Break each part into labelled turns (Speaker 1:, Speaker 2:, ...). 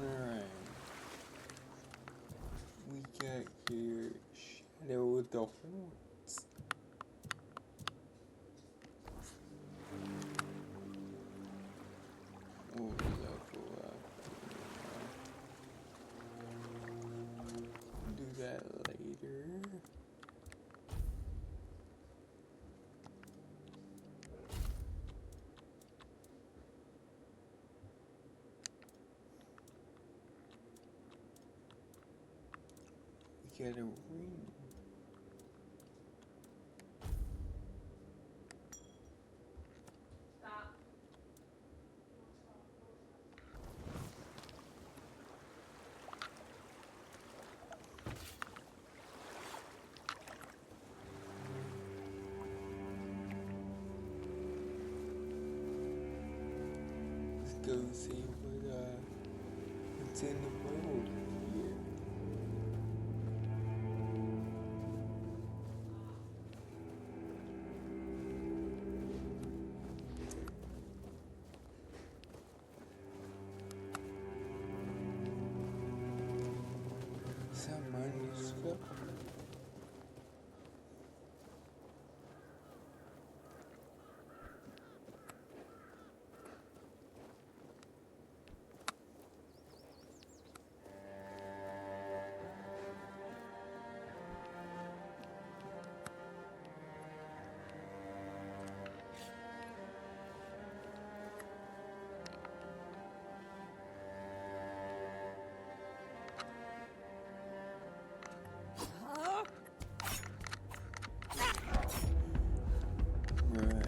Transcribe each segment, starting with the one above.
Speaker 1: Alright. We got here Shadow with the Horns. We'll level up. Do that later. We got a ring. Let's go see what's in the world here. Some manuscript. Right.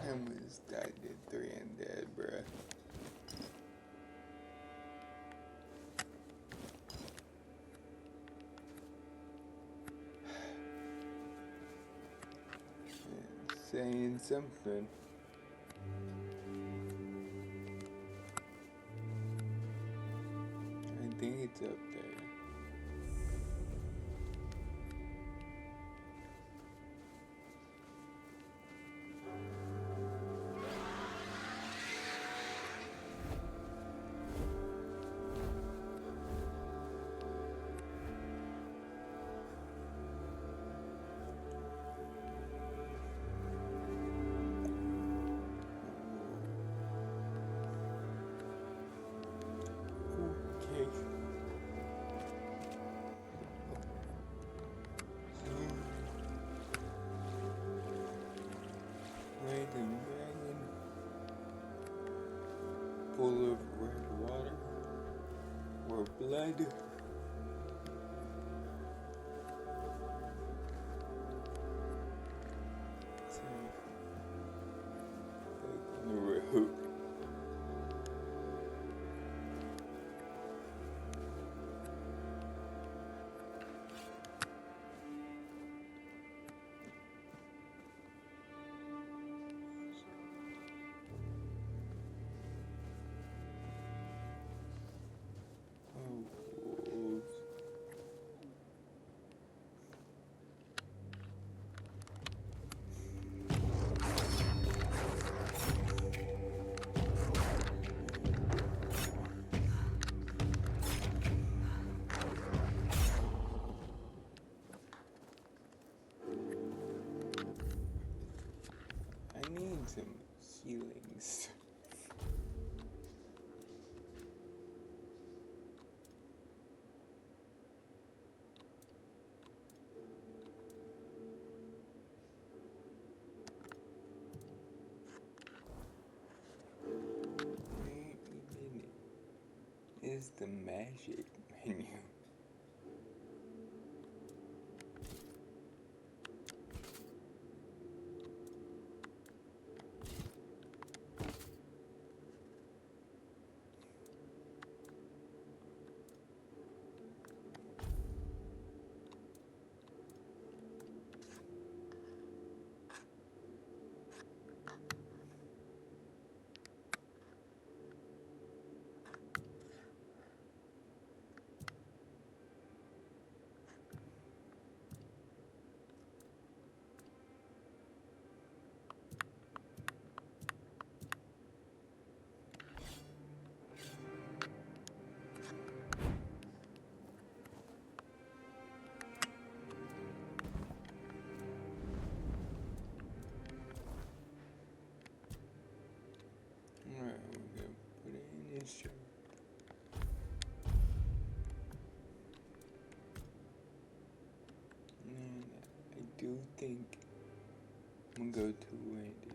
Speaker 1: I almost died at 3 and dead, bruh. Saying something. I think it's up there. Okay. Random dragon full of red water or blood. So, like on the road. Oh, wolves. I need some healings. Wait a minute. Is the magic menu? sure. And I do think I'm gonna go two-handed.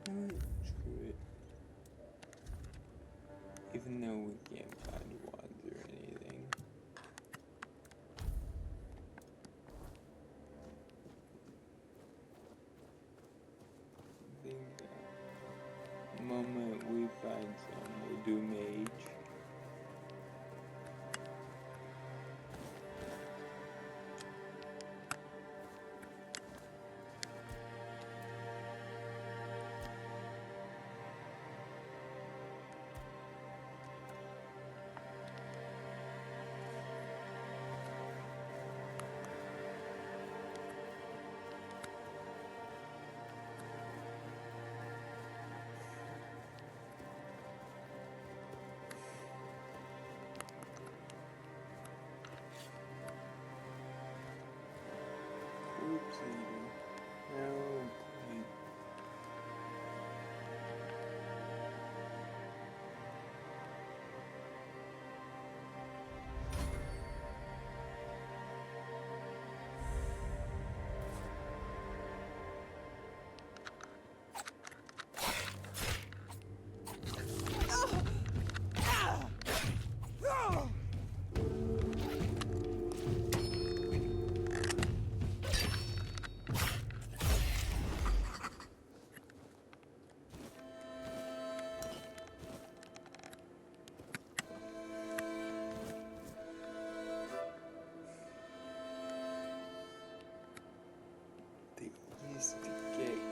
Speaker 1: True it. Even though we can't find wands or anything. I think the moment we find some, we'll do mage. Oopsie. No point. The east gate.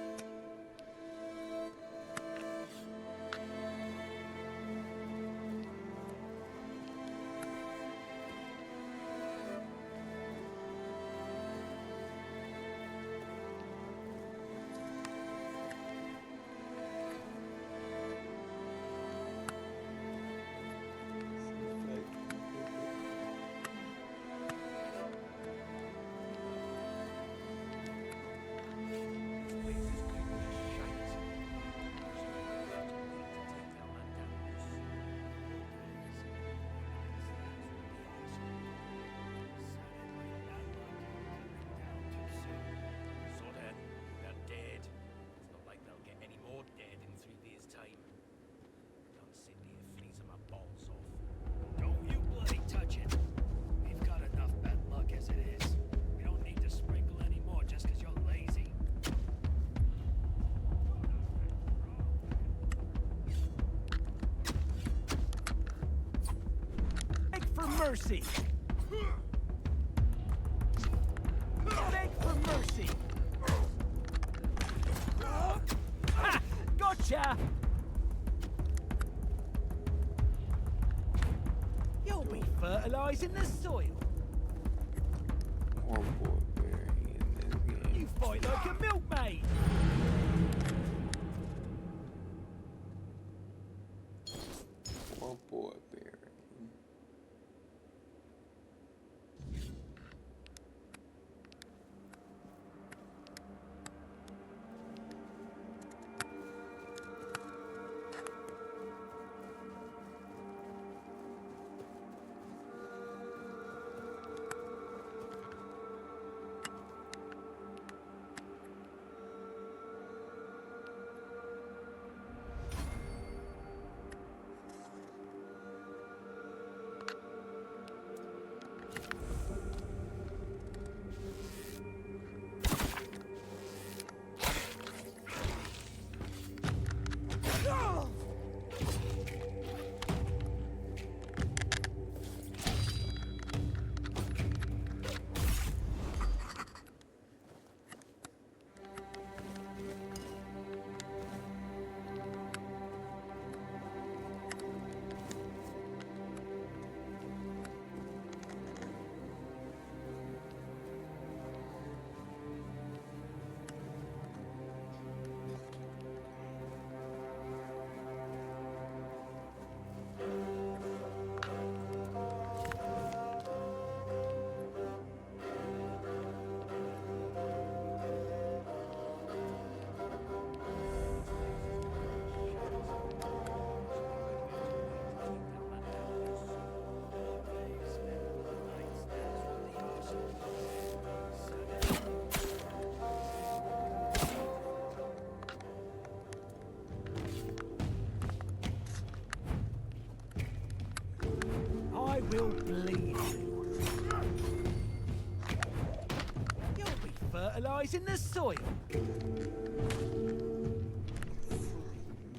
Speaker 2: Mercy! Beg for mercy! Ha! Gotcha! You'll be fertilizing the soil.
Speaker 1: More barbarian in this game.
Speaker 2: You fight like a milkmaid!
Speaker 1: More barbarian.
Speaker 2: fertilising the soil.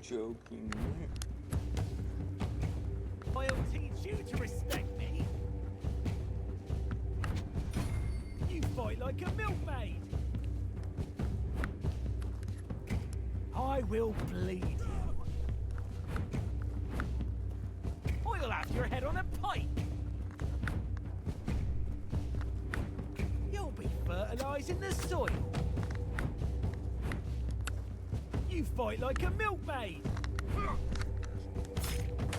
Speaker 1: Joking.
Speaker 2: I'll teach you to respect me. You fight like a milkmaid. I will bleed you. I'll have your head on a pike. You'll be fertilising the soil. You fight like a milkmaid.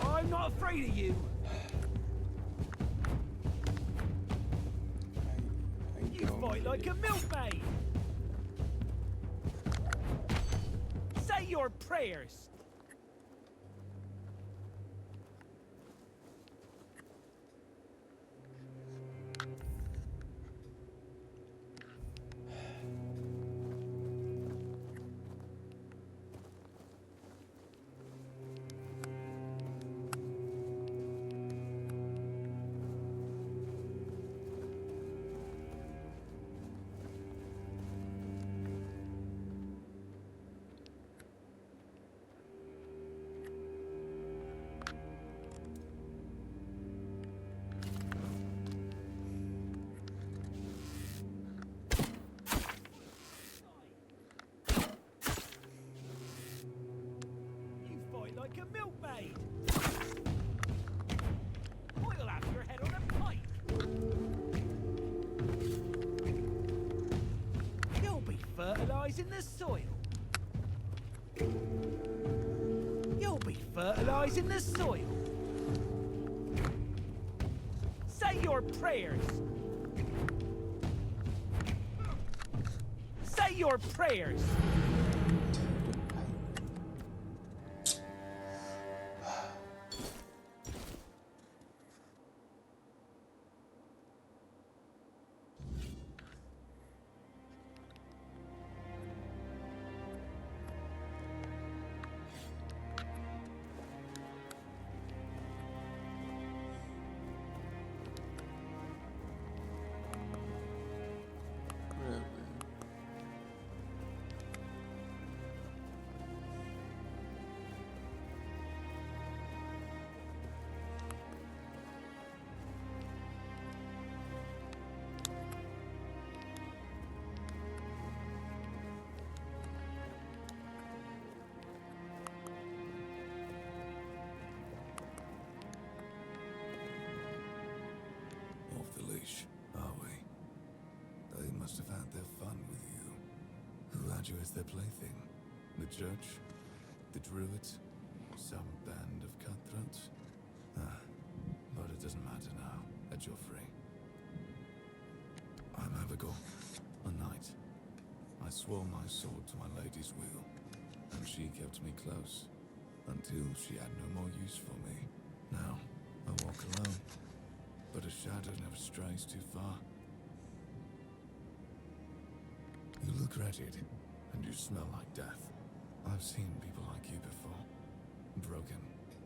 Speaker 2: I'm not afraid of you. You fight like a milkmaid. Say your prayers. Like a milkmaid. I'll have your head on a pike. You'll be fertilising the soil. You'll be fertilising the soil. Say your prayers. Say your prayers.
Speaker 3: Are we? They must have had their fun with you. Who had you as their plaything? The church? The druids? Some band of cutthroats? But it doesn't matter now, that you're free. I'm Abigail, a knight. I swore my sword to my lady's wheel, and she kept me close, until she had no more use for me. Now, I walk alone. But a shadow never strays too far. You look wretched, and you smell like death. I've seen people like you before. Broken,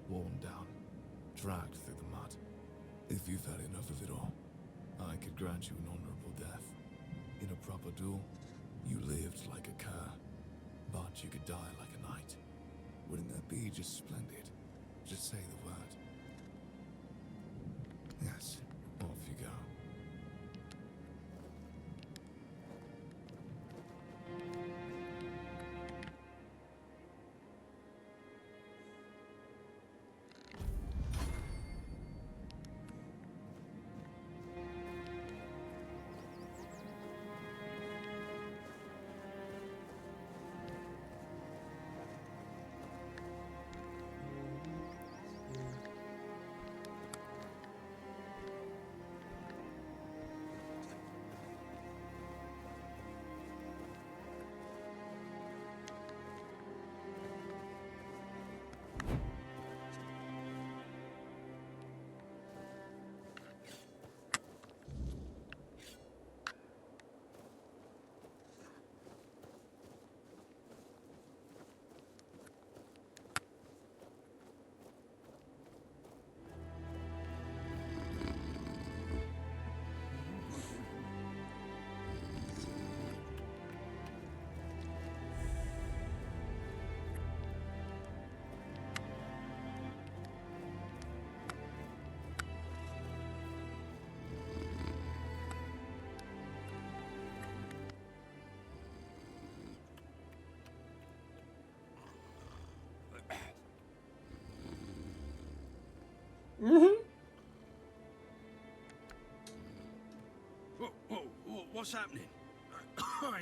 Speaker 3: worn down, dragged through the mud. If you've had enough of it all, I could grant you an honorable death. In a proper duel, you lived like a cur, but you could die like a knight. Wouldn't that be just splendid? Just say the word. Yes, off you go.
Speaker 4: What's happening?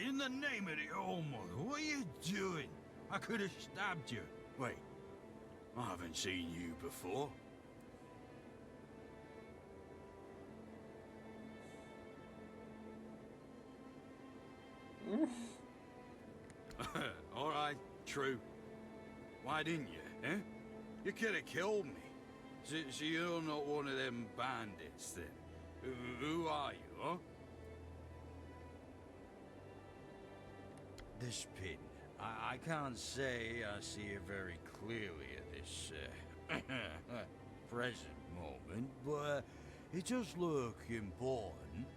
Speaker 4: In the name of the All Mother, what are you doing? I could have stabbed you. Wait, I haven't seen you before. All right, true. Why didn't you, eh? You could have killed me. So you're not one of them bandits, then? Who are you, huh? This pin. I can't say I see it very clearly at this present moment, but it does look important.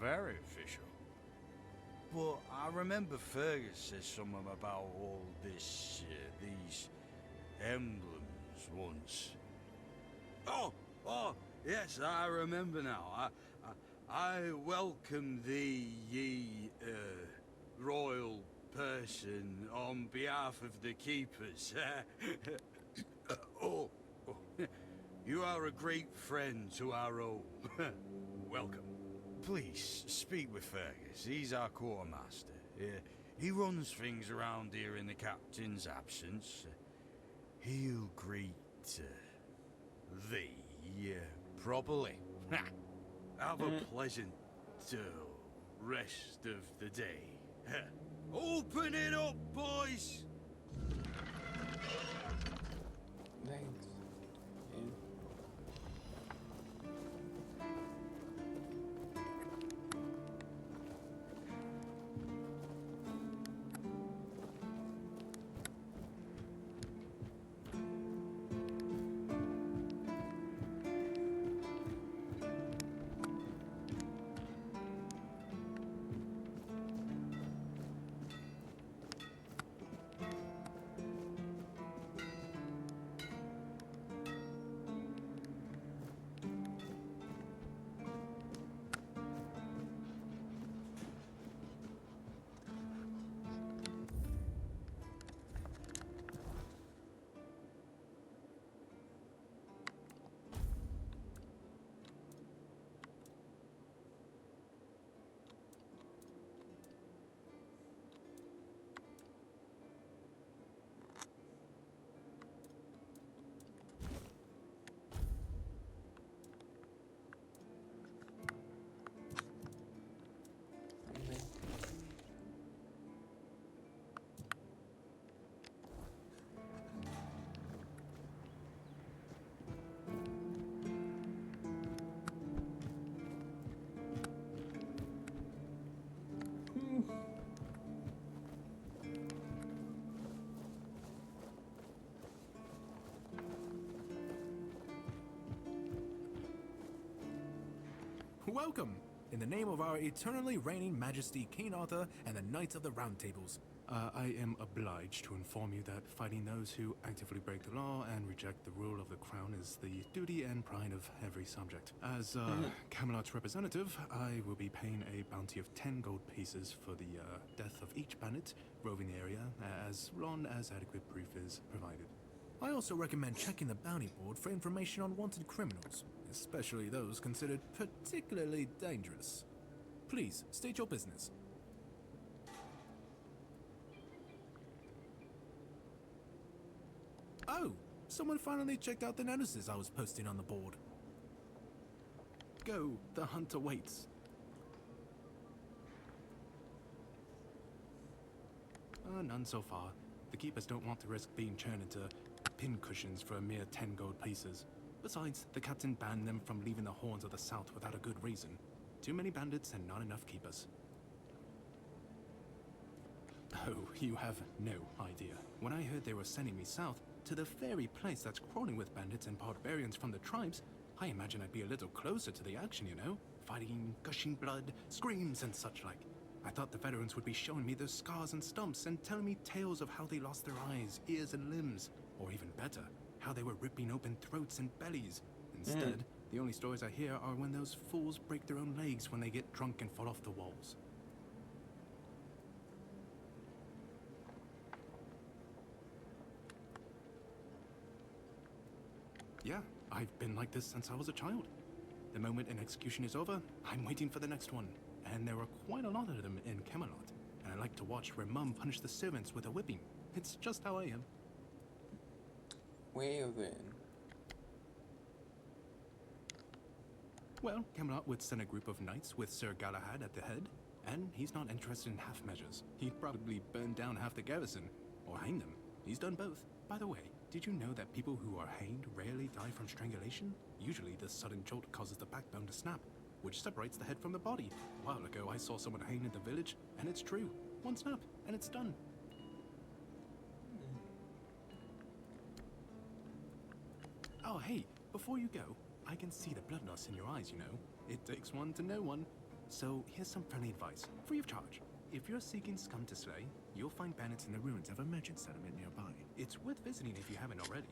Speaker 4: Very official. But I remember Fergus said something about all this, these emblems once. Oh, yes, I remember now. I welcome thee, ye, royal person, on behalf of the keepers. You are a great friend to our own. Welcome. Please, speak with Fergus. He's our quartermaster. He runs things around here in the captain's absence. He'll greet thee properly. Have a pleasant rest of the day. Open it up, boys!
Speaker 1: Thanks. And
Speaker 5: Welcome! In the name of our eternally reigning Majesty King Arthur and the Knights of the Round Tables, I am obliged to inform you that fighting those who actively break the law and reject the rule of the crown is the duty and pride of every subject. As Camelot's representative, I will be paying a bounty of 10 gold pieces for the death of each bandit roving the area, as long as adequate proof is provided. I also recommend checking the bounty board for information on wanted criminals, especially those considered particularly dangerous. Please, state your business. Oh, someone finally checked out the notices I was posting on the board. Go, the hunter waits. None so far. The keepers don't want to risk being turned into pincushions for a mere 10 gold pieces. Besides, the captain banned them from leaving the horns of the south without a good reason. Too many bandits and not enough keepers. Oh, you have no idea. When I heard they were sending me south, to the very place that's crawling with bandits and barbarians from the tribes, I imagined I'd be a little closer to the action, you know? Fighting, gushing blood, screams and such like. I thought the veterans would be showing me their scars and stumps and telling me tales of how they lost their eyes, ears and limbs. Or even better, how they were ripping open throats and bellies. Instead, the only stories I hear are when those fools break their own legs when they get drunk and fall off the walls. Yeah, I've been like this since I was a child. The moment an execution is over, I'm waiting for the next one. and there are quite a lot of them in Camelot. And I like to watch where Mum punished the servants with a whipping. It's just how I am.
Speaker 1: Well then.
Speaker 5: Well, Camelot would send a group of knights with Sir Galahad at the head, and he's not interested in half measures. He'd probably burn down half the garrison, or hang them. He's done both. By the way, did you know that people who are hanged rarely die from strangulation? Usually the sudden jolt causes the backbone to snap, which separates the head from the body. A while ago I saw someone hanged in the village, and it's true. One snap, and it's done. Oh hey, before you go, I can see the bloodlust in your eyes, you know. It takes one to know one. So here's some friendly advice, free of charge. If you're seeking scum to slay, you'll find bandits in the ruins of a merchant settlement nearby. It's worth visiting if you haven't already.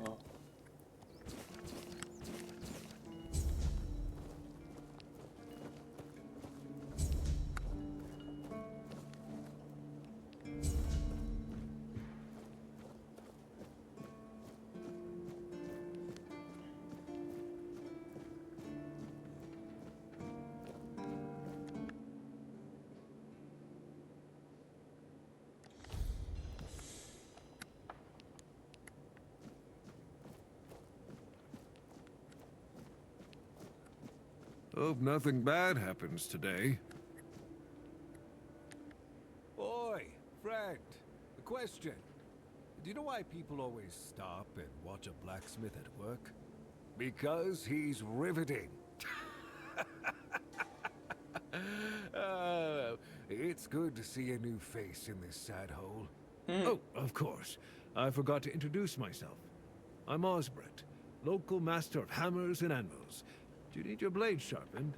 Speaker 1: Oh.
Speaker 3: Hope nothing bad happens today.
Speaker 6: Oi, friend. A question. Do you know why people always stop and watch a blacksmith at work? Because he's riveting. It's good to see a new face in this sad hole.
Speaker 3: Oh, of course. I forgot to introduce myself. I'm Osbert, local master of hammers and anvils. Do you need your blade sharpened?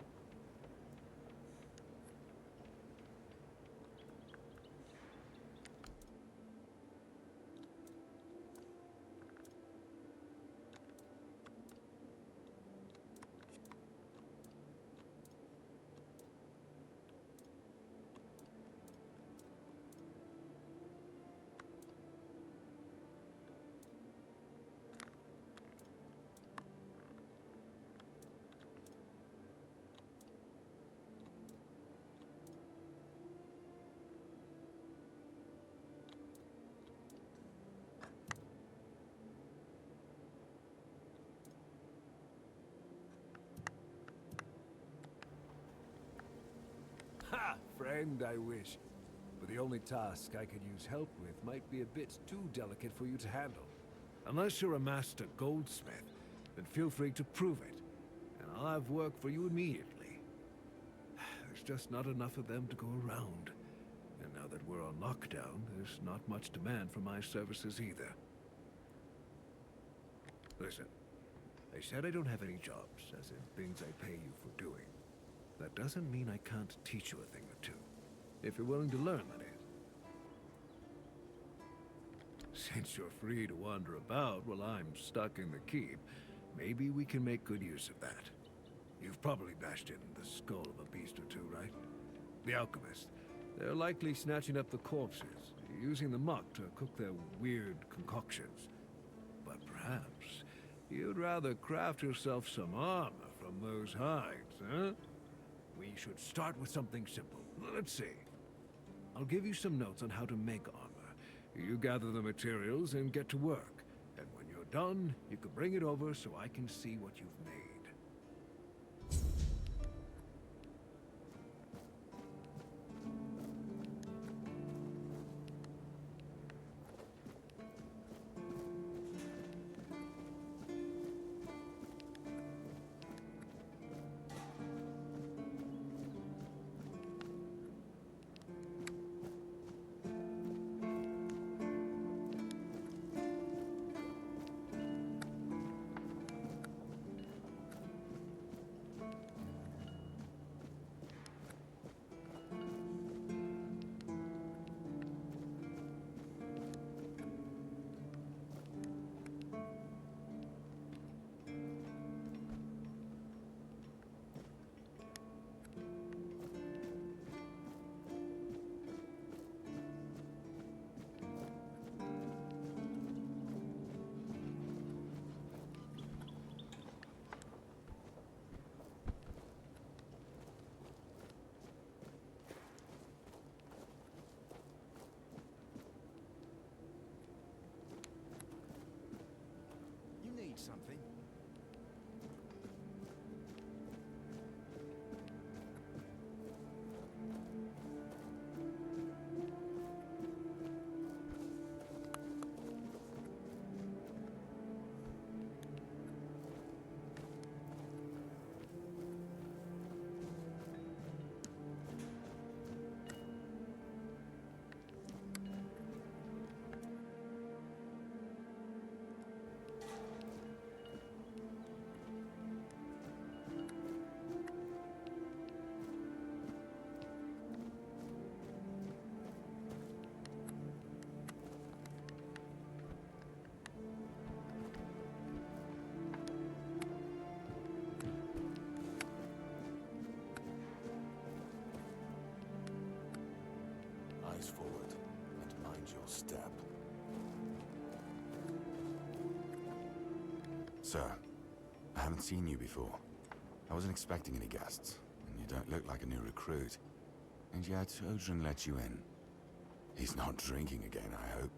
Speaker 6: Ha! Friend, I wish. But the only task I could use help with might be a bit too delicate for you to handle.
Speaker 3: Unless you're a master goldsmith, then feel free to prove it. And I'll have work for you immediately. There's just not enough of them to go around. And now that we're on lockdown, there's not much demand for my services either. Listen, I said I don't have any jobs, as in things I pay you for doing. That doesn't mean I can't teach you a thing or two. If you're willing to learn, that is. Since you're free to wander about while I'm stuck in the keep, maybe we can make good use of that. You've probably bashed in the skull of a beast or two, right? The alchemists. They're likely snatching up the corpses, using the muck to cook their weird concoctions. But perhaps you'd rather craft yourself some armor from those hides, huh? We should start with something simple. Let's see. I'll give you some notes on how to make armor. You gather the materials and get to work. And when you're done, you can bring it over so I can see what you've made.
Speaker 2: something.
Speaker 3: Eyes forward, and mind your step. Sir, I haven't seen you before. I wasn't expecting any guests, and you don't look like a new recruit. And yet, Odrin let you in. He's not drinking again, I hope.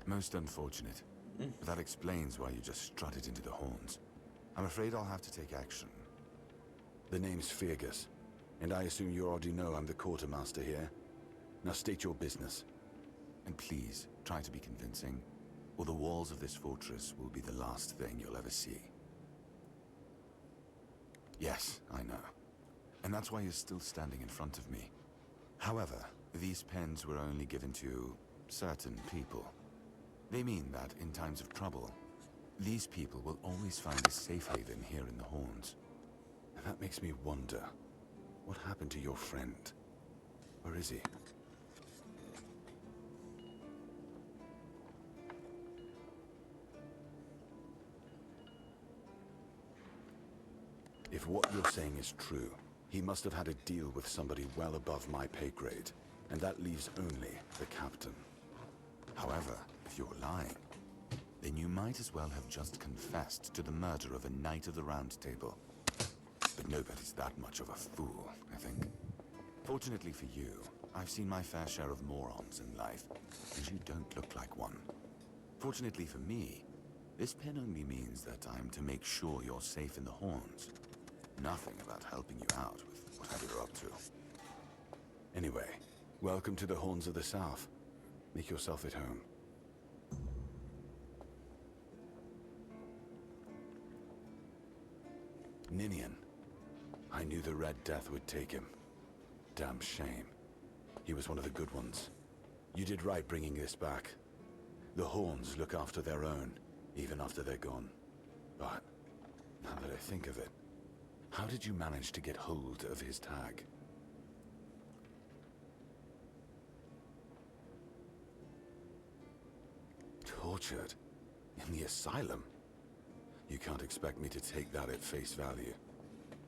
Speaker 3: Most unfortunate. But that explains why you just strutted into the horns. I'm afraid I'll have to take action.
Speaker 7: The name's Fergus, and I assume you already know I'm the quartermaster here. Now state your business.
Speaker 3: And please, try to be convincing, or the walls of this fortress will be the last thing you'll ever see. Yes, I know. And that's why you're still standing in front of me. However, these pens were only given to certain people. They mean that in times of trouble, these people will always find a safe haven here in the Horns.
Speaker 7: And that makes me wonder, what happened to your friend? Where is he? If what you're saying is true, he must have had a deal with somebody well above my pay grade, and that leaves only the captain.
Speaker 3: However, if you're lying, then you might as well have just confessed to the murder of a Knight of the Round Table. But nobody's that much of a fool, I think. Fortunately for you, I've seen my fair share of morons in life, and you don't look like one. Fortunately for me, this pen only means that I'm to make sure you're safe in the Horns. Nothing about helping you out with whatever you're up to.
Speaker 7: Anyway, welcome to the Horns of the South. Make yourself at home. Ninian. I knew the Red Death would take him. Damn shame. He was one of the good ones. You did right bringing this back. The Horns look after their own, even after they're gone. But, now that I think of it, how did you manage to get hold of his tag? Tortured? In the asylum? You can't expect me to take that at face value.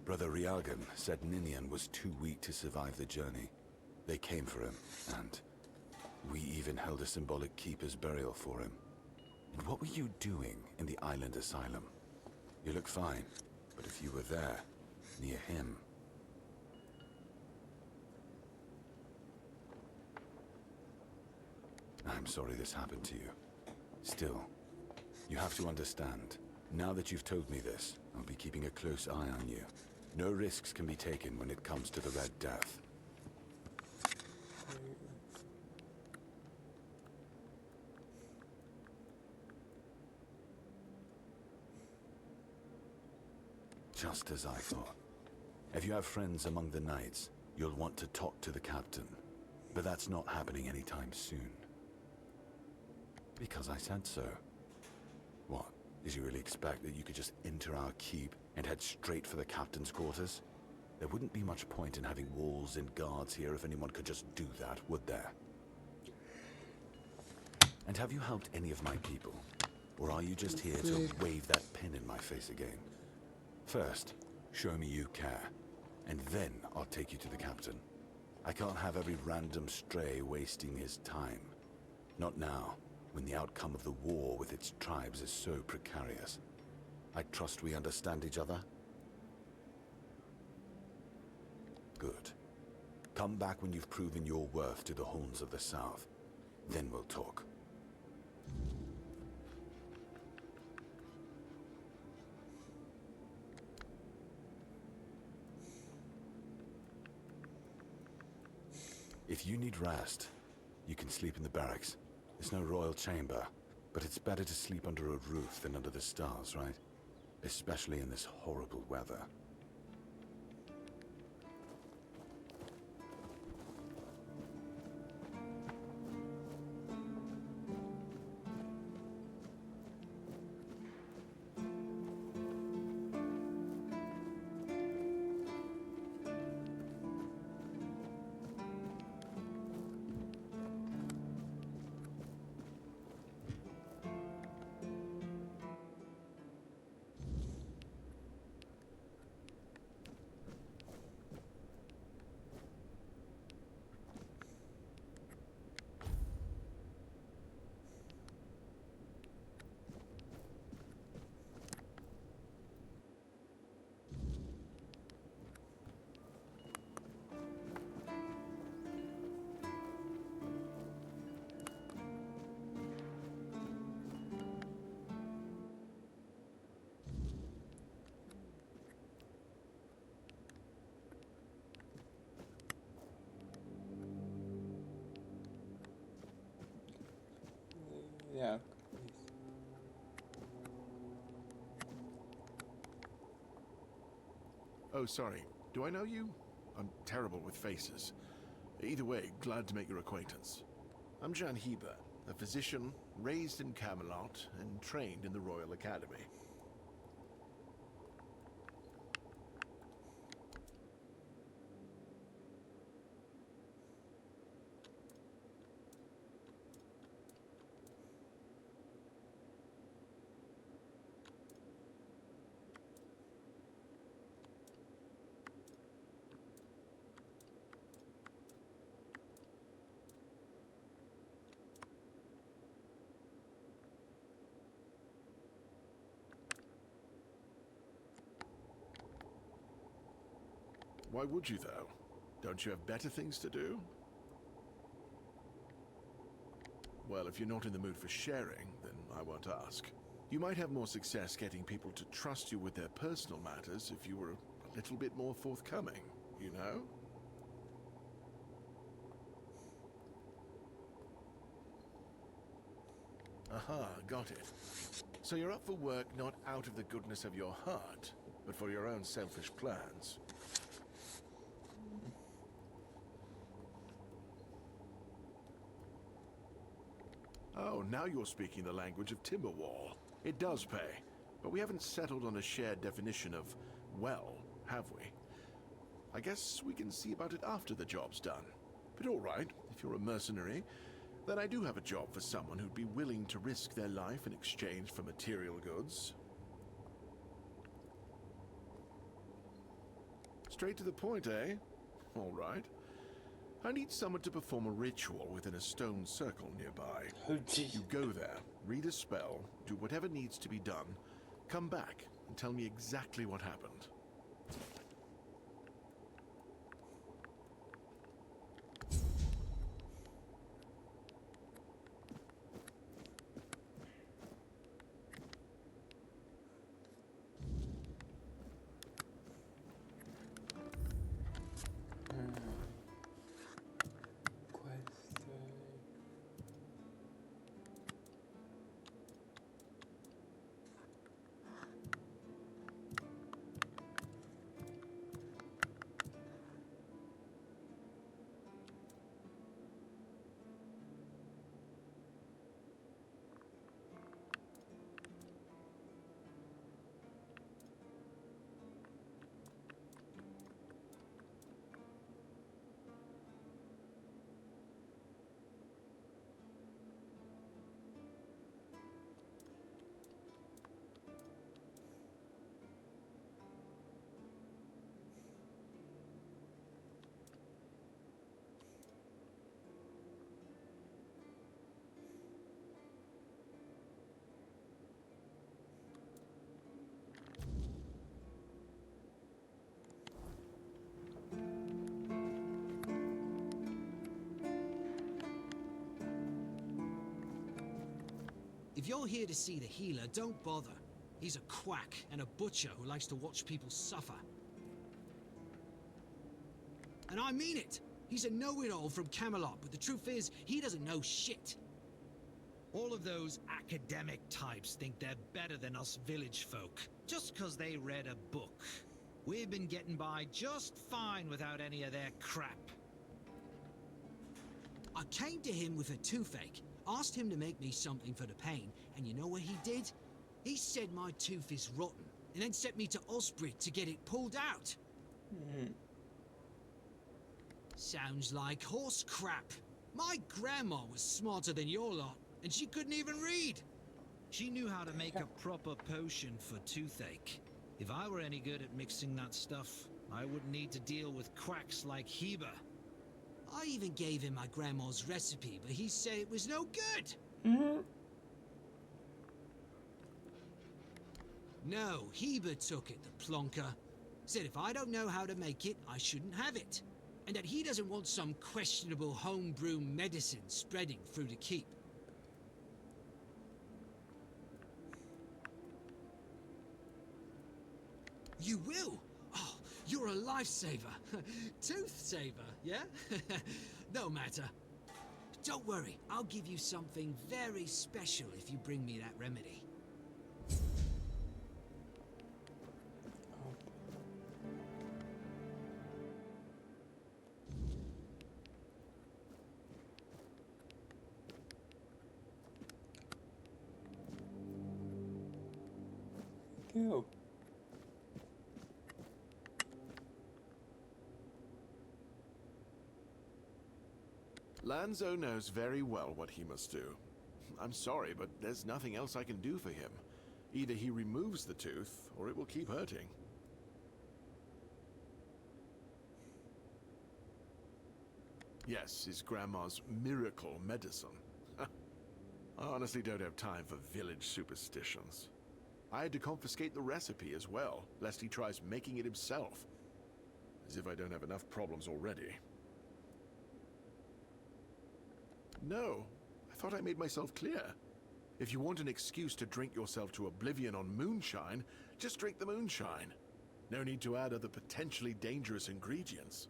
Speaker 7: Brother Rialgan said Ninian was too weak to survive the journey. They came for him, and we even held a symbolic keeper's burial for him. And what were you doing in the island asylum? You look fine, but if you were there, near him... I'm sorry this happened to you. Still, you have to understand, now that you've told me this, I'll be keeping a close eye on you. No risks can be taken when it comes to the Red Death. Just as I thought. If you have friends among the knights, you'll want to talk to the captain. But that's not happening anytime soon. Because I said so. What? Did you really expect that you could just enter our keep and head straight for the captain's quarters? There wouldn't be much point in having walls and guards here if anyone could just do that, would there? And have you helped any of my people? Or are you just here to wave that pen in my face again? First, show me you care, and then I'll take you to the captain. I can't have every random stray wasting his time. Not now, when the outcome of the war with its tribes is so precarious. I trust we understand each other? Good. Come back when you've proven your worth to the Horns of the South. Then we'll talk. If you need rest, you can sleep in the barracks. It's no royal chamber, but it's better to sleep under a roof than under the stars, right? Especially in this horrible weather.
Speaker 1: Yeah, please.
Speaker 8: Oh, sorry. Do I know you? I'm terrible with faces. Either way, glad to make your acquaintance. I'm Jan Heber, a physician raised in Camelot and trained in the Royal Academy. Why would you, though? Don't you have better things to do? Well, if you're not in the mood for sharing, then I won't ask. You might have more success getting people to trust you with their personal matters if you were a little bit more forthcoming, you know? Aha, got it. So you're up for work not out of the goodness of your heart, but for your own selfish plans. Oh, now you're speaking the language of Timberwall. It does pay, but we haven't settled on a shared definition of well, have we? I guess we can see about it after the job's done. But all right, if you're a mercenary, then I do have a job for someone who'd be willing to risk their life in exchange for material goods. Straight to the point, eh? All right. I need someone to perform a ritual within a stone circle nearby.
Speaker 1: Oh, gee.
Speaker 8: You go there, read a spell, do whatever needs to be done, come back and tell me exactly what happened.
Speaker 1: Quest.
Speaker 9: If you're here to see the healer, don't bother. He's a quack and a butcher who likes to watch people suffer. And I mean it! He's a know-it-all from Camelot, but the truth is, he doesn't know shit. All of those academic types think they're better than us village folk, just 'cause they read a book. We've been getting by just fine without any of their crap. I came to him with a toothache, asked him to make me something for the pain, and you know what he did? He said my tooth is rotten, and then sent me to Osprey to get it pulled out. Sounds like horse crap. My grandma was smarter than your lot, and she couldn't even read. She knew how to make a proper potion for toothache. If I were any good at mixing that stuff, I wouldn't need to deal with quacks like Heber. I even gave him my grandma's recipe, but he said it was no good. No, Heber took it, the plonker. Said if I don't know how to make it, I shouldn't have it. And that he doesn't want some questionable homebrew medicine spreading through the keep. You will? Oh, you're a lifesaver. Tooth saver, yeah? No matter. Don't worry, I'll give you something very special if you bring me that remedy.
Speaker 1: Go.
Speaker 8: Lanzo knows very well what he must do. I'm sorry, but there's nothing else I can do for him. Either he removes the tooth, or it will keep hurting. Yes, his grandma's miracle medicine. I honestly don't have time for village superstitions. I had to confiscate the recipe as well, lest he tries making it himself. As if I don't have enough problems already. No, I thought I made myself clear. If you want an excuse to drink yourself to oblivion on moonshine, just drink the moonshine. No need to add other potentially dangerous ingredients.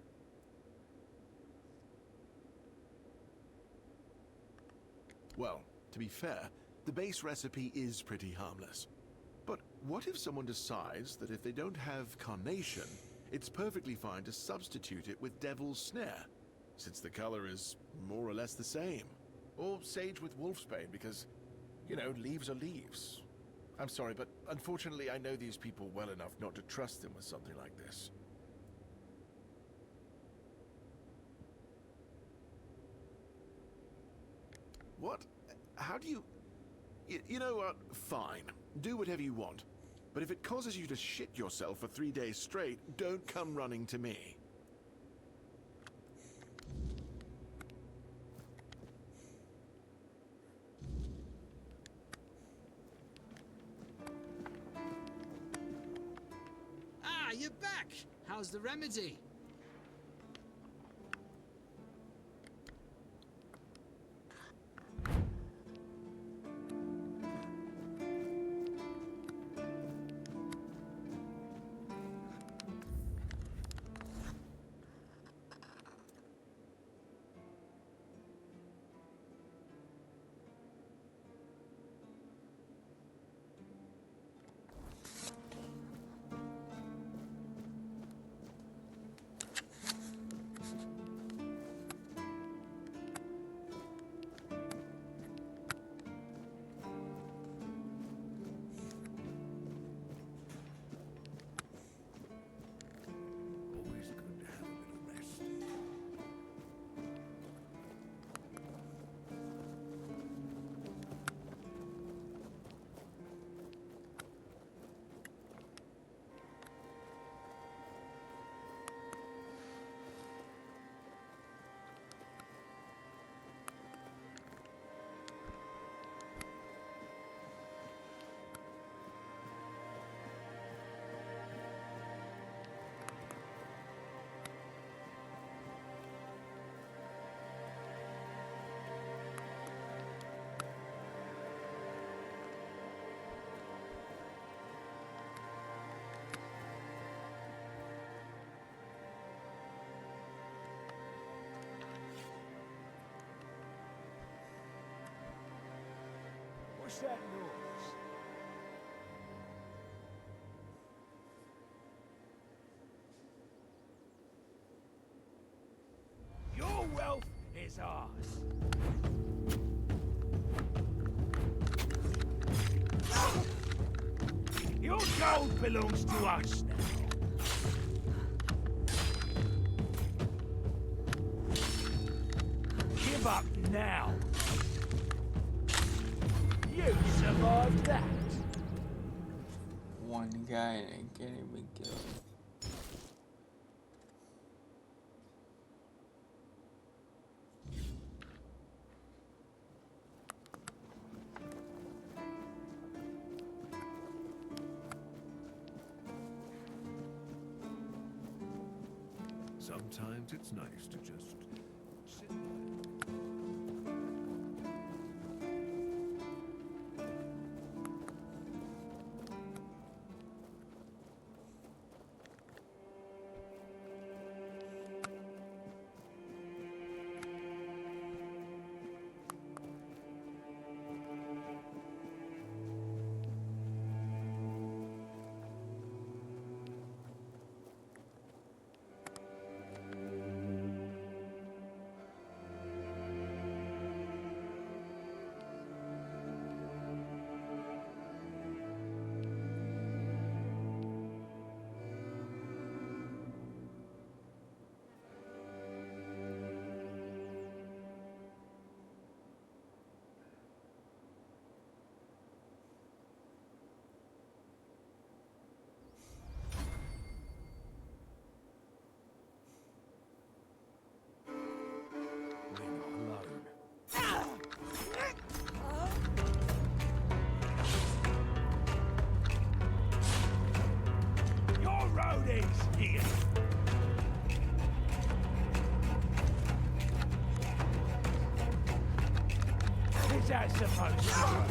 Speaker 8: Well, to be fair, the base recipe is pretty harmless. But what if someone decides that if they don't have carnation, it's perfectly fine to substitute it with devil's snare, since the color is more or less the same? Or sage with wolfsbane, because, you know, leaves are leaves. I'm sorry, but unfortunately I know these people well enough not to trust them with something like this. What? How do you... You know what? Fine. Do whatever you want. But if it causes you to shit yourself for 3 days straight, don't come running to me.
Speaker 9: Ah, you're back! How's the remedy?
Speaker 2: What's that noise? Your wealth is ours. Your gold belongs to us now. Give up now. You survived that.
Speaker 1: One guy that can't even kill him.
Speaker 6: Sometimes it's nice to just sit back.
Speaker 2: Your road ends here. Is that supposed to work?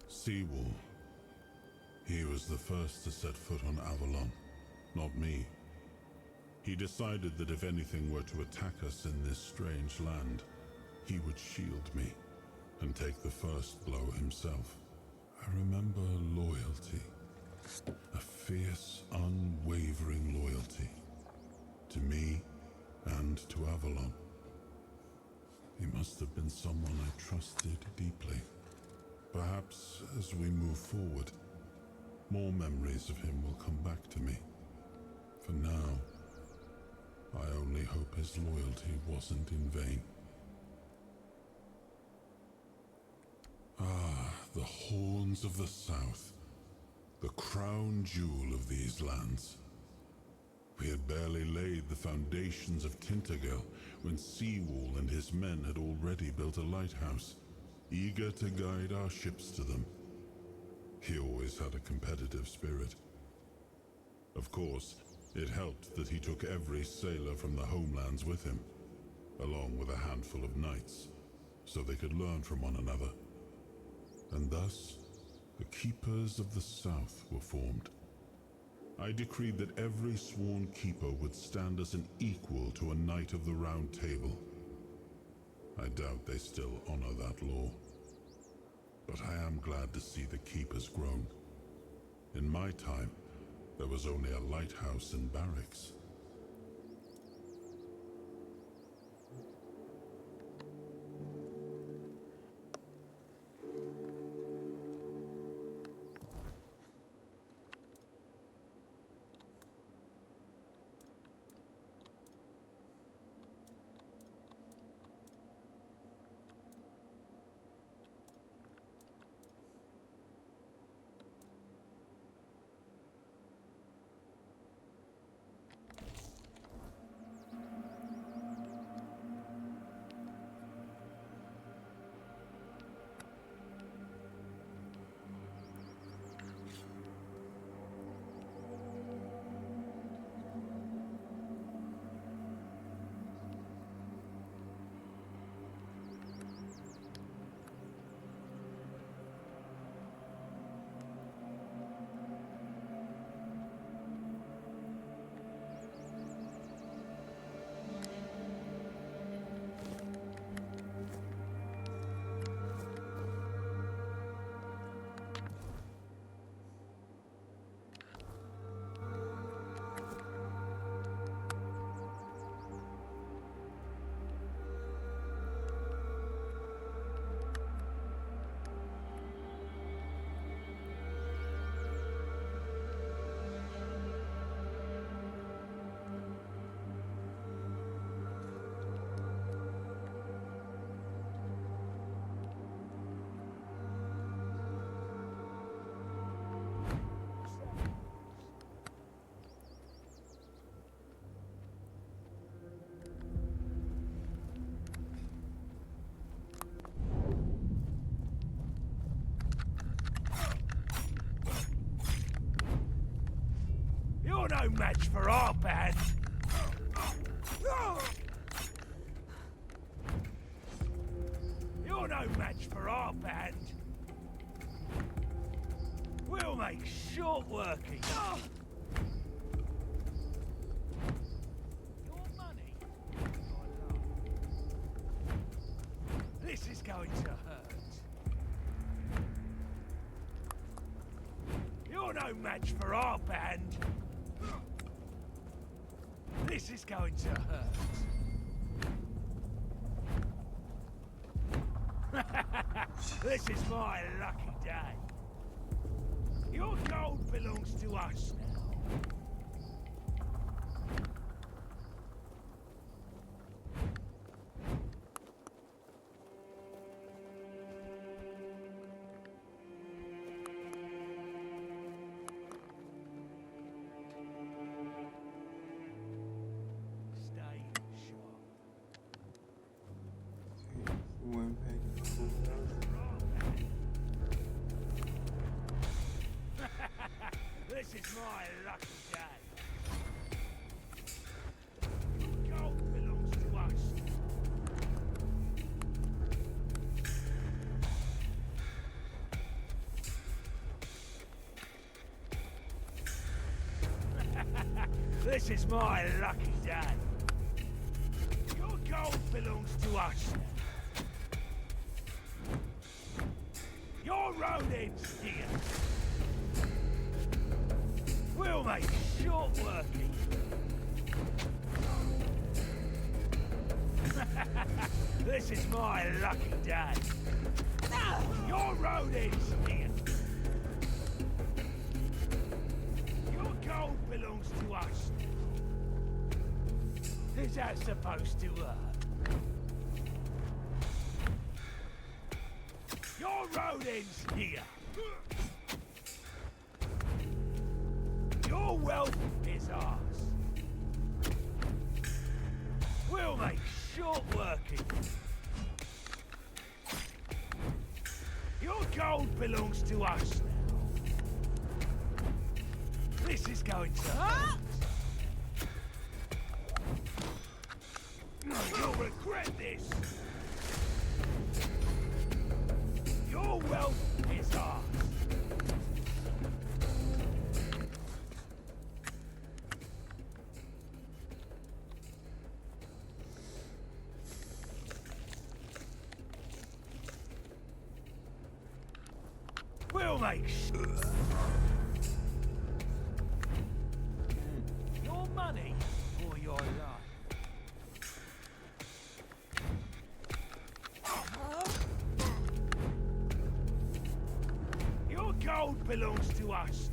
Speaker 10: Seawall. He was the first to set foot on Avalon, not me. He decided that if anything were to attack us in this strange land, he would shield me and take the first blow himself. I remember loyalty. A fierce, unwavering loyalty. To me and to Avalon. He must have been someone I trusted deeply. Perhaps as we move forward, more memories of him will come back to me. For now, I only hope his loyalty wasn't in vain. Ah, the Horns of the South, the crown jewel of these lands. We had barely laid the foundations of Tintagel when Seawall and his men had already built a lighthouse, eager to guide our ships to them. He always had a competitive spirit. Of course, it helped that he took every sailor from the homelands with him, along with a handful of knights, so they could learn from one another. And thus, the Keepers of the South were formed. I decreed that every sworn keeper would stand as an equal to a Knight of the Round Table. I doubt they still honor that law. But I am glad to see the keepers grown. In my time, there was only a lighthouse and barracks.
Speaker 2: You're no match for our band. You're no match for our band. We'll make short work of you. Your money. This is going to hurt. You're no match for our band. This is going to hurt. This is my lucky day. Your gold belongs to us now.
Speaker 1: Went back to
Speaker 2: This is my lucky day. Gold belongs to us. This is my lucky day. Your gold belongs to us. Your road ends here. We'll make short working. This is my lucky day. Your road ends here. Your gold belongs to us. Is that supposed to hurt? Your road ends here. Your wealth is ours. We'll make short work of it. Your gold belongs to us now. This is going to hurt. You'll regret this. Your wealth is ours. We'll make sure. Your money or your life. Your gold belongs to us.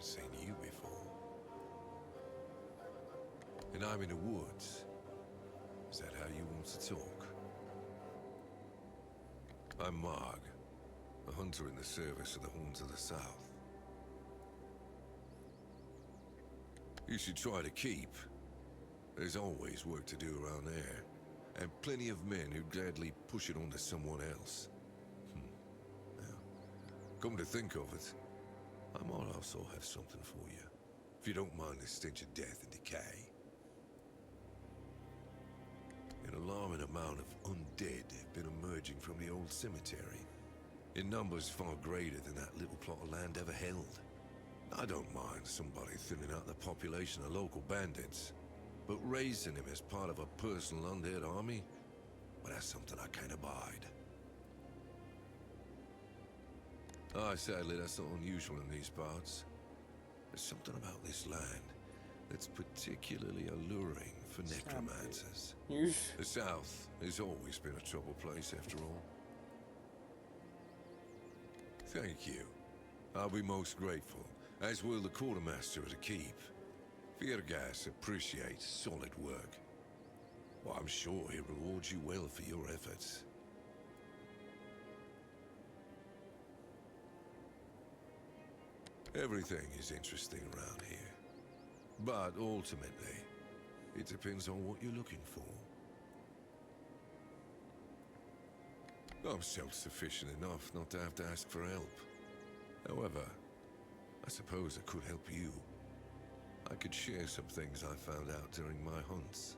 Speaker 3: Seen you before. And I'm in the woods. Is that how you want to talk? I'm Marg, a hunter in the service of the Horns of the South. You should try to keep. There's always work to do around there, and plenty of men who'd gladly push it onto someone else. Now, come to think of it, I might also have something for you, if you don't mind the stench of death and decay. An alarming amount of undead have been emerging from the old cemetery, in numbers far greater than that little plot of land ever held. I don't mind somebody thinning out the population of local bandits, but raising him as part of a personal undead army, well, that's something I can't abide. Sadly, that's not unusual in these parts. There's something about this land that's particularly alluring for necromancers. The South has always been a troubled place, after all. Thank you. I'll be most grateful, as will the quartermaster of the keep. Virgas appreciates solid work. Well, I'm sure he rewards you well for your efforts. Everything is interesting around here. But ultimately, it depends on what you're looking for. I'm self-sufficient enough not to have to ask for help. However, I suppose I could help you. I could share some things I found out during my hunts.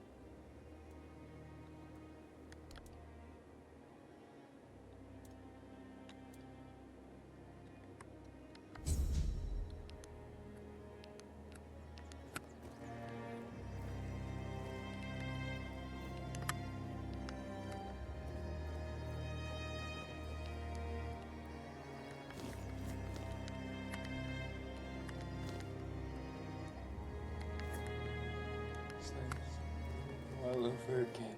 Speaker 1: over again.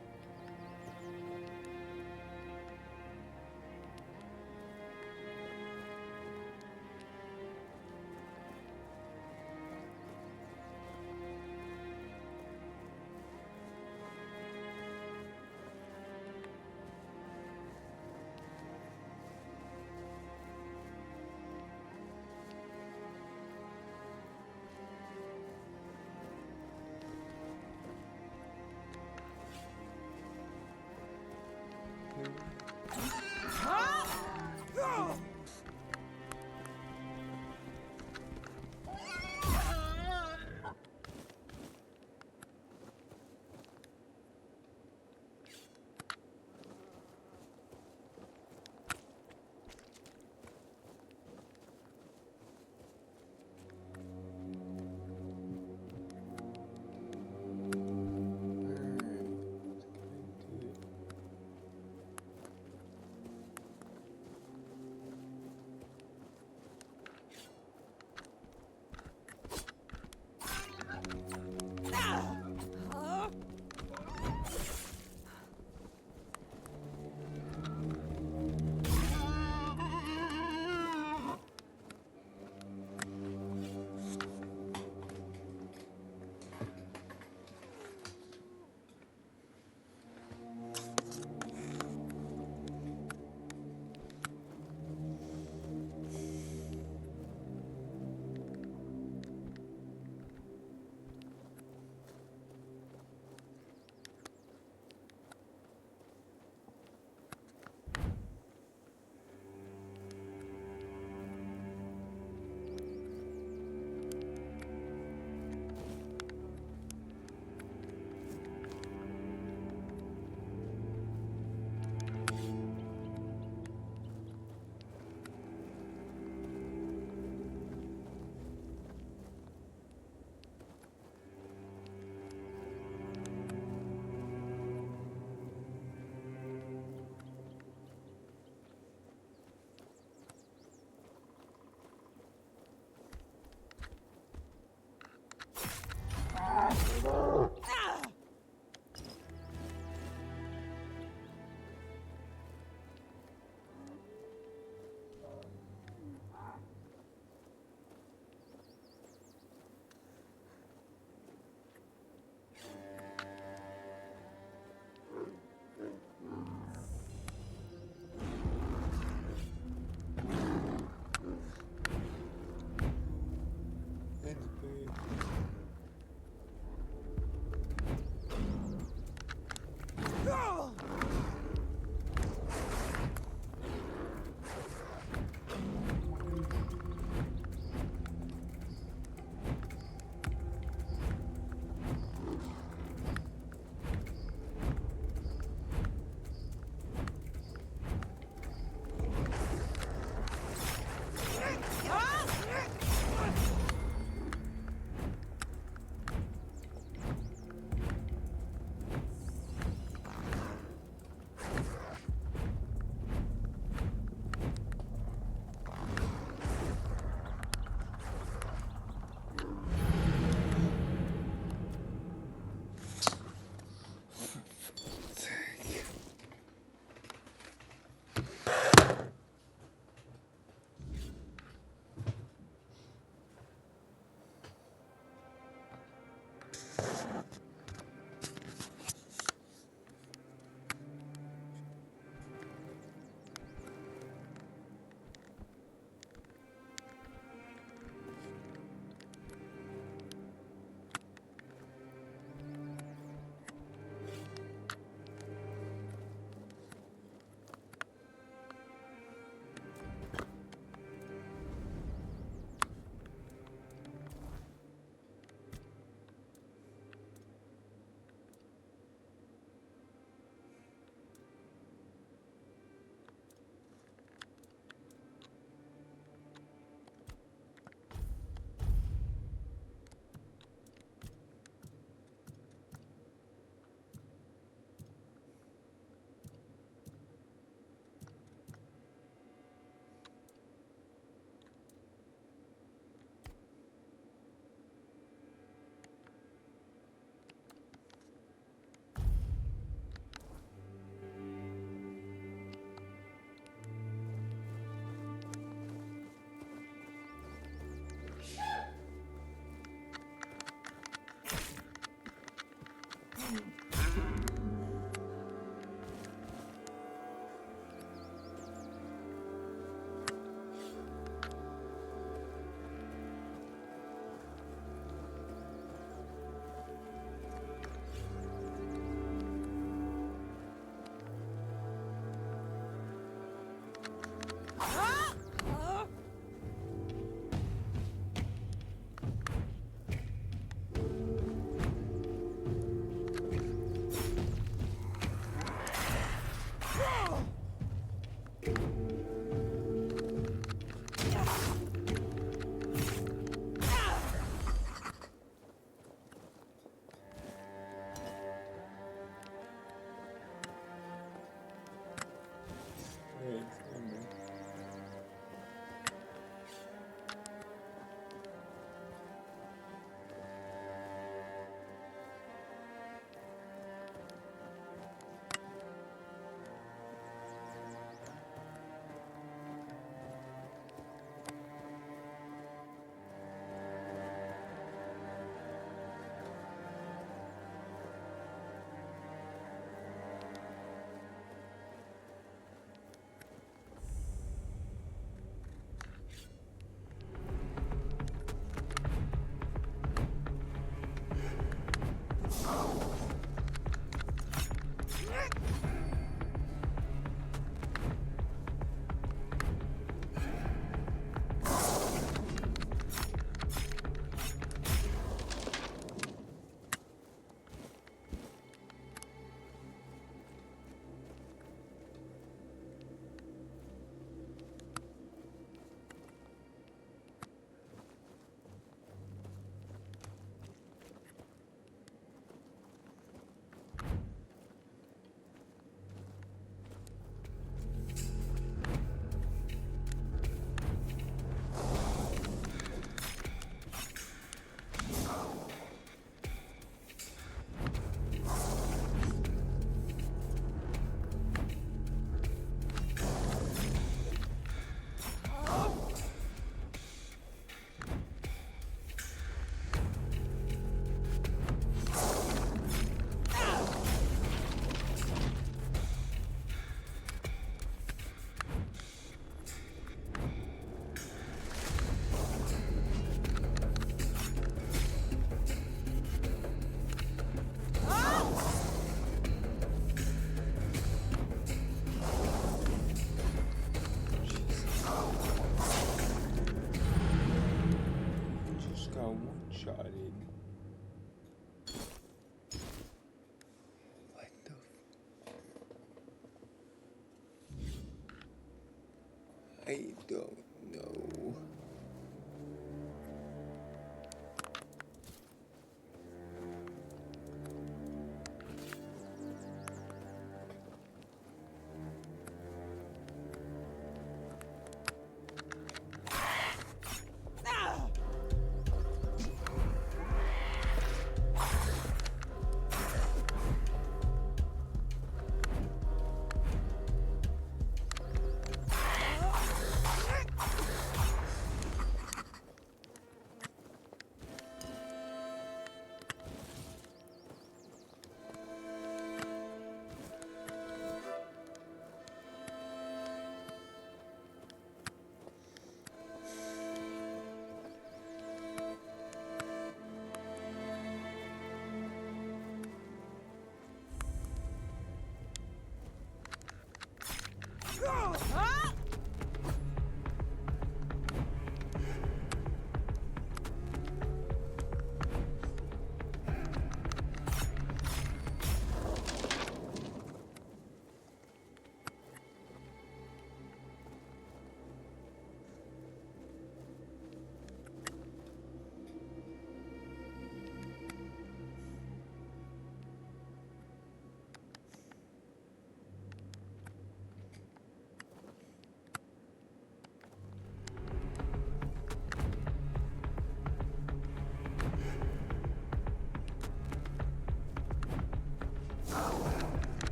Speaker 1: I don't know.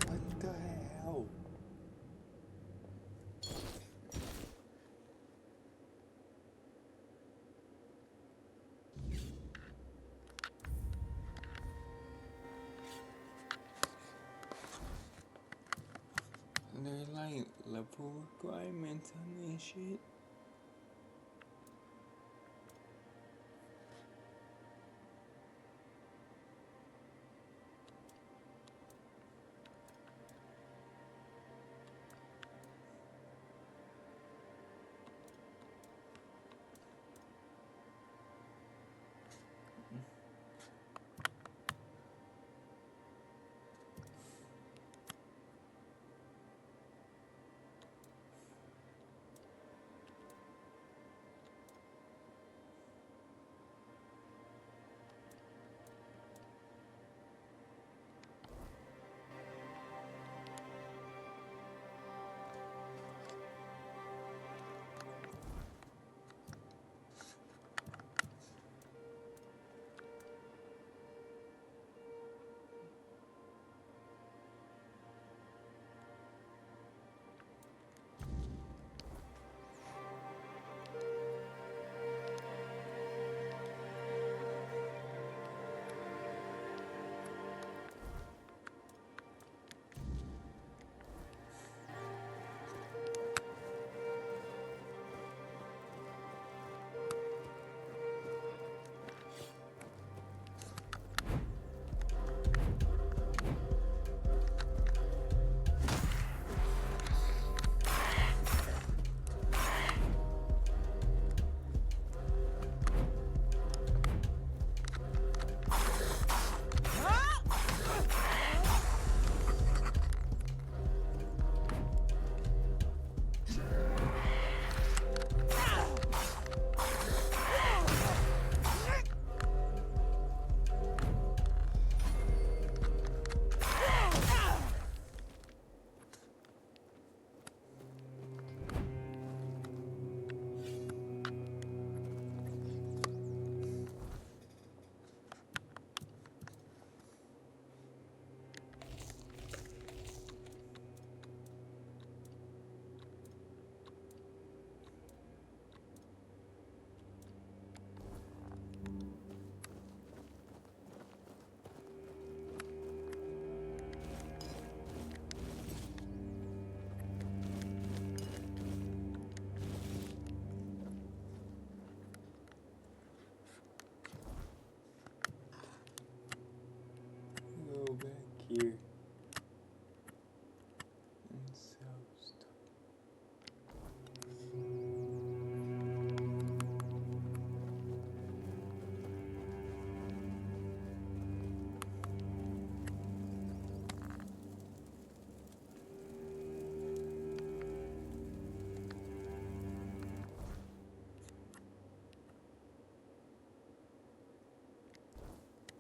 Speaker 1: What the hell? They're like level requirements on this shit. Go back here. And sell stuff.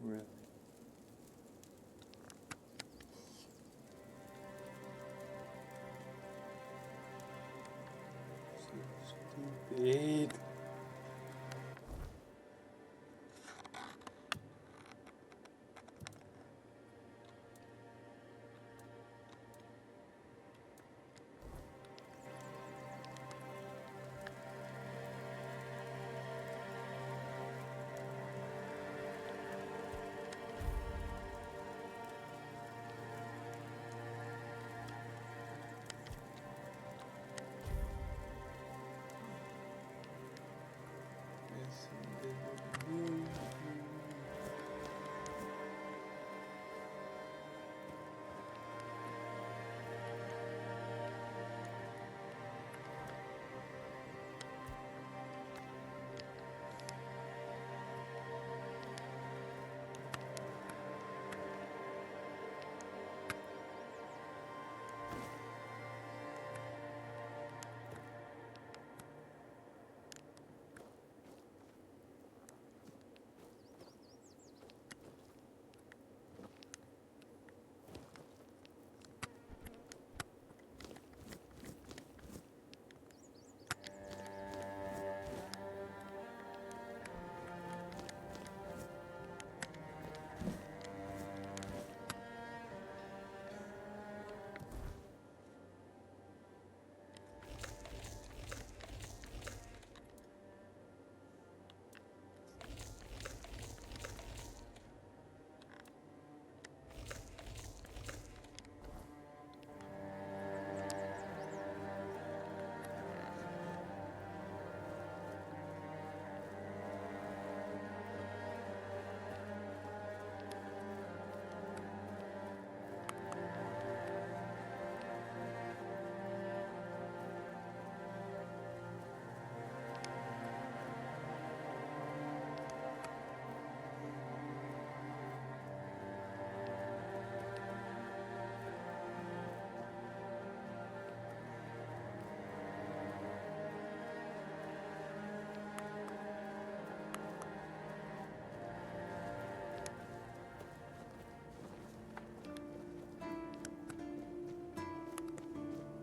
Speaker 1: Really? So stupid.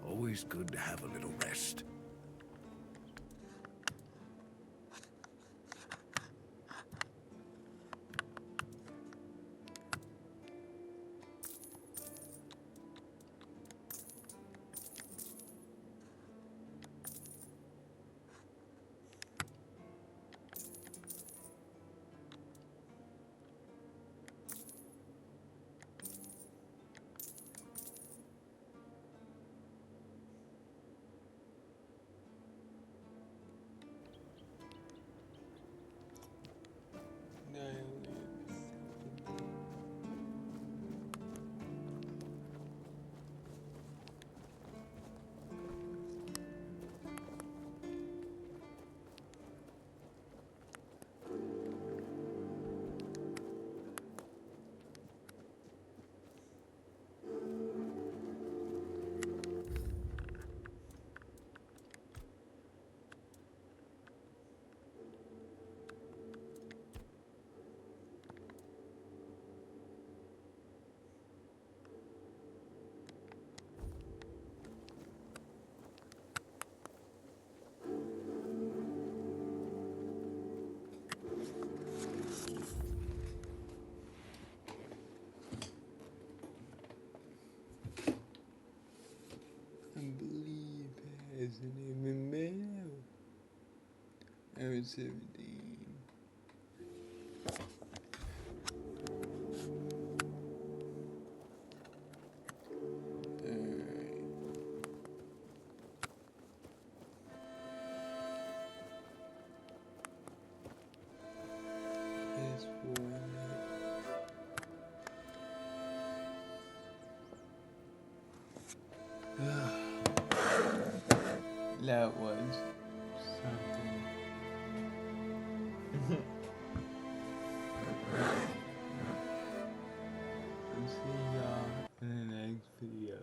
Speaker 6: Always good to have a little rest.
Speaker 1: I believe it has an MML. I was 17. This that was something. I'll see y'all in the next video.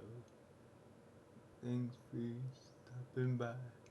Speaker 1: Thanks for stopping by.